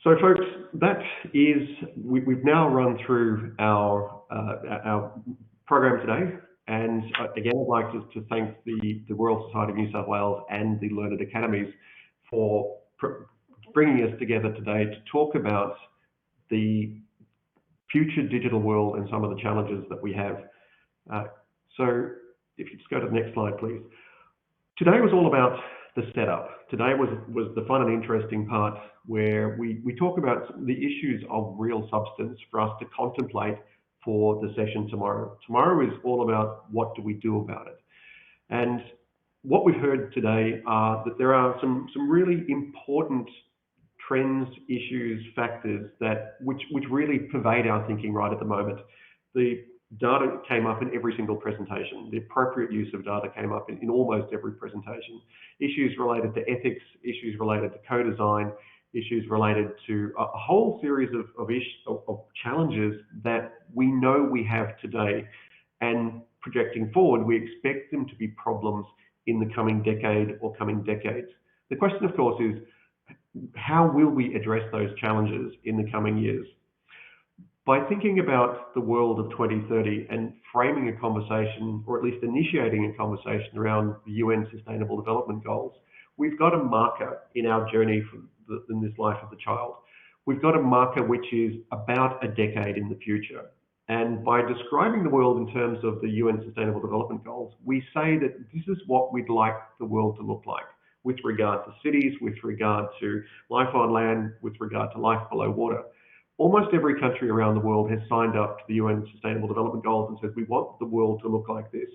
So, folks, we've now run through our program today. And again, I'd like to thank the Royal Society of New South Wales and the Learned Academies for bringing us together today to talk about the future digital world and some of the challenges that we have. So if you just go to the next slide, please. Today was all about the setup. Today was the fun and interesting part where we talk about the issues of real substance for us to contemplate for the session tomorrow. Tomorrow is all about what do we do about it. And what we've heard today are that there are some really important trends, issues, factors which really pervade our thinking right at the moment. The data came up in every single presentation. The appropriate use of data came up in almost every presentation. Issues related to ethics, issues related to co-design, issues related to a whole series of challenges that we know we have today. And projecting forward, we expect them to be problems in the coming decade or coming decades. The question, of course, is how will we address those challenges in the coming years? By thinking about the world of 2030 and framing a conversation, or at least initiating a conversation around the UN Sustainable Development Goals, we've got a marker in our journey in this life of the child. We've got a marker which is about a decade in the future. And by describing the world in terms of the UN Sustainable Development Goals, we say that this is what we'd like the world to look like with regard to cities, with regard to life on land, with regard to life below water. Almost every country around the world has signed up to the UN Sustainable Development Goals and says, we want the world to look like this.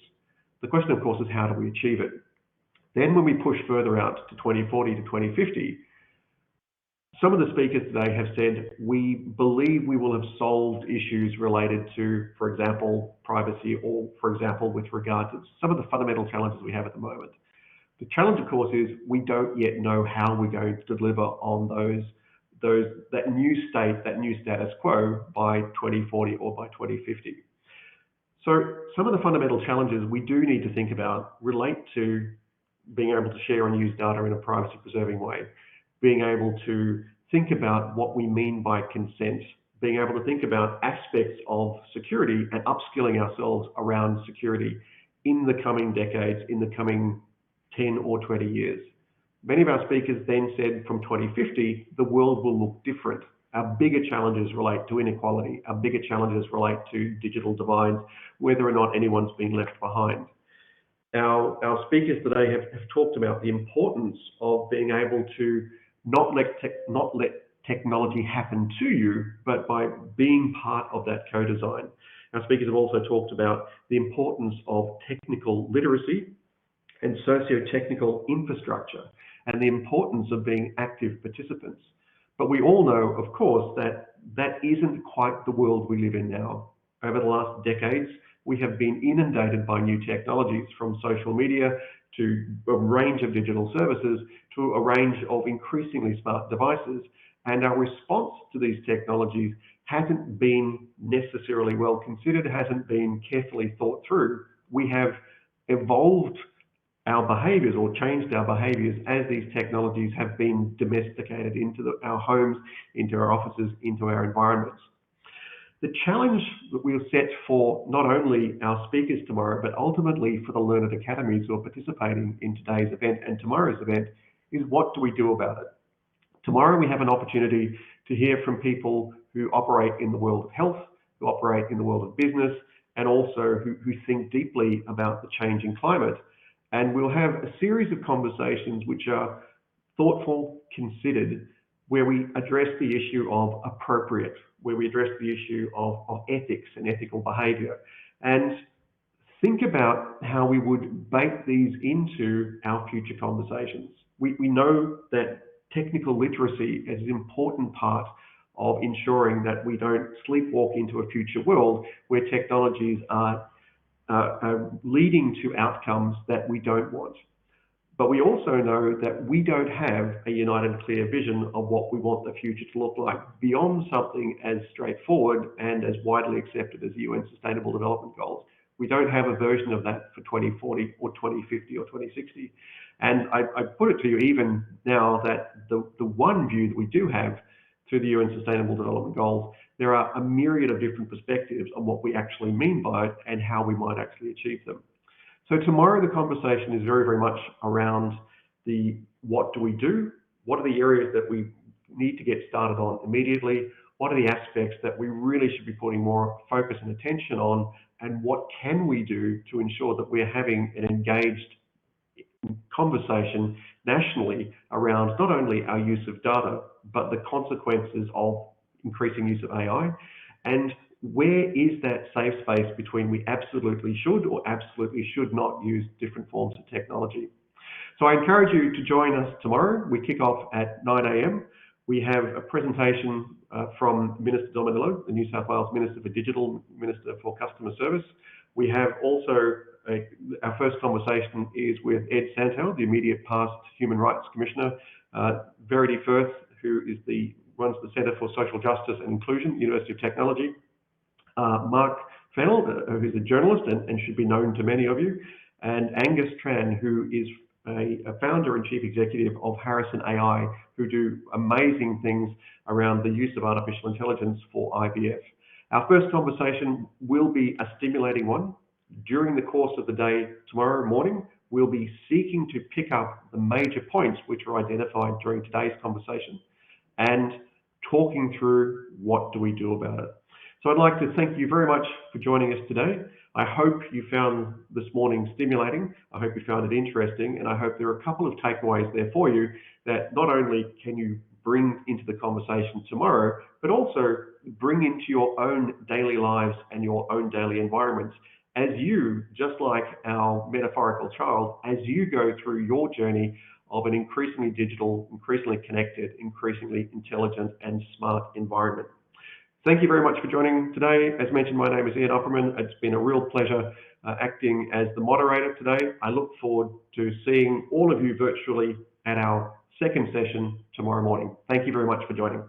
The question, of course, is how do we achieve it? Then when we push further out to 2040 to 2050, some of the speakers today have said, we believe we will have solved issues related to, for example, privacy, or for example, with regard to some of the fundamental challenges we have at the moment. The challenge, of course, is we don't yet know how we're going to deliver on that new state, that new status quo by 2040 or by 2050. So some of the fundamental challenges we do need to think about relate to being able to share and use data in a privacy preserving way, being able to think about what we mean by consent, being able to think about aspects of security and upskilling ourselves around security in the coming decades, in the coming 10 or 20 years. Many of our speakers then said from 2050, the world will look different. Our bigger challenges relate to inequality. Our bigger challenges relate to digital divides, whether or not anyone's been left behind. Our speakers today have talked about the importance of being able to not let technology happen to you, but by being part of that co-design. Our speakers have also talked about the importance of technical literacy and socio-technical infrastructure, and the importance of being active participants. But we all know, of course, that isn't quite the world we live in now. Over the last decades, we have been inundated by new technologies, from social media to a range of digital services to a range of increasingly smart devices. And our response to these technologies hasn't been necessarily well considered, hasn't been carefully thought through. We have evolved our behaviors or changed our behaviors as these technologies have been domesticated into our homes, into our offices, into our environments. The challenge that we'll set for not only our speakers tomorrow, but ultimately for the Learned Academies who are participating in today's event and tomorrow's event, is what do we do about it? Tomorrow we have an opportunity to hear from people who operate in the world of health, who operate in the world of business, and also who think deeply about the changing climate. And we'll have a series of conversations which are thoughtful, considered, where we address the issue of appropriate, where we address the issue of ethics and ethical behavior, and think about how we would bake these into our future conversations. We know that technical literacy is an important part of ensuring that we don't sleepwalk into a future world where technologies are leading to outcomes that we don't want. But we also know that we don't have a united, clear vision of what we want the future to look like beyond something as straightforward and as widely accepted as the UN Sustainable Development Goals. We don't have a version of that for 2040 or 2050 or 2060. And I put it to you even now that the one view that we do have to the UN Sustainable Development Goals, there are a myriad of different perspectives on what we actually mean by it and how we might actually achieve them. So tomorrow the conversation is very, very much around the what do we do, what are the areas that we need to get started on immediately, what are the aspects that we really should be putting more focus and attention on, and what can we do to ensure that we're having an engaged conversation nationally around not only our use of data, but the consequences of increasing use of AI, and where is that safe space between we absolutely should or absolutely should not use different forms of technology. So I encourage you to join us tomorrow. We kick off at 9 a.m. We have a presentation from Minister Dominillo, the New South Wales Minister for Digital, Minister for Customer Service. We have also our first conversation is with Ed Santel, the immediate past Human Rights Commissioner, Verity Firth, who runs the Centre for Social Justice and Inclusion, University of Technology, Mark Fennell, who's a journalist and should be known to many of you, and Angus Tran, who is a founder and chief executive of Harrison AI, who do amazing things around the use of artificial intelligence for IVF. Our first conversation will be a stimulating one. During the course of the day tomorrow morning, we'll be seeking to pick up the major points which are identified during today's conversation and talking through what do we do about it. So I'd like to thank you very much for joining us today. I hope you found this morning stimulating. I hope you found it interesting, and I hope there are a couple of takeaways there for you that not only can you bring into the conversation tomorrow, but also bring into your own daily lives and your own daily environments as you, just like our metaphorical child, as you go through your journey of an increasingly digital, increasingly connected, increasingly intelligent and smart environment. Thank you very much for joining today. As mentioned, my name is Ian Oppermann. It's been a real pleasure acting as the moderator today. I look forward to seeing all of you virtually at our second session tomorrow morning. Thank you very much for joining.